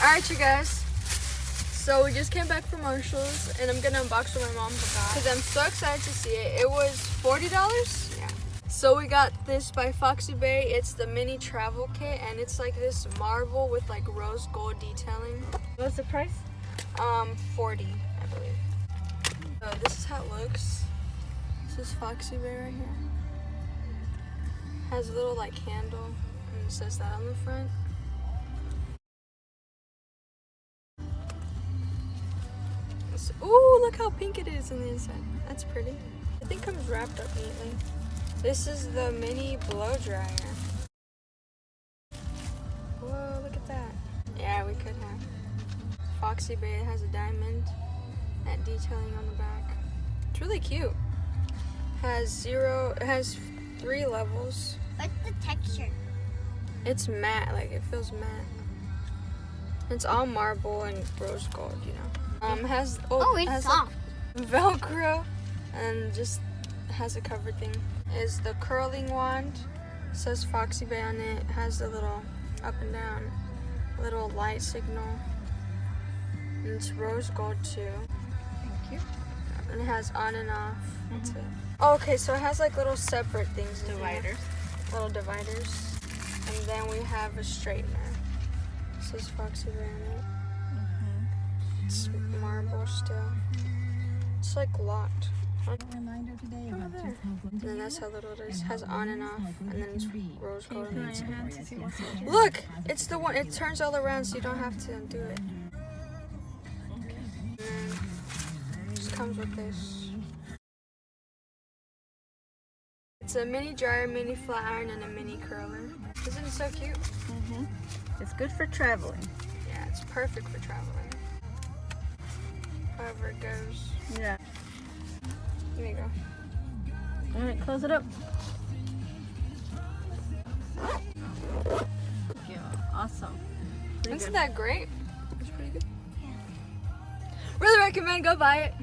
Alright, you guys. So we just came back from Marshall's and I'm gonna unbox what my mom got because I'm so excited to see it. It was $40. Yeah. So we got this by FOXY BAE. It's the mini travel kit and it's like this marble with like rose gold detailing. What's the price? 40, I believe. So this is how it looks. This is FOXY BAE right here. Has a little like handle and it says that on the front. Ooh, look how pink it is on the inside. That's pretty. I think it comes wrapped up neatly. This is the mini blow dryer. Whoa, look at that. Yeah, we could have. FOXY BAE has a diamond, that detailing on the back. It's really cute. It has 3 levels. What's the texture? It's matte, like it feels matte. It's all marble and rose gold, you know. It has It's soft. Like Velcro and just has a cover thing. Is the curling wand. It says FOXY BAE on it. It has a little up and down, little light signal. And it's rose gold too. Thank you. And it has on and off. That's it. Oh, okay, so it has like little separate things. Dividers. Little dividers. And then we have a straightener. It says FOXY BAE on it. It's marble still. It's like locked. Reminder today Oh, about there. And then that's how little it is. It has on and off, and then it's rose gold. on the inside. Look, it's the one. It turns all around, so you don't have to undo it. And then it just comes with this. It's a mini dryer, mini flat iron, and a mini curler. Isn't it so cute? It's good for traveling. Yeah, it's perfect for traveling. However it goes. Yeah. There you go. All right, close it up. Yeah, awesome. Pretty Isn't good. that great? It's pretty good. Really recommend, go buy it.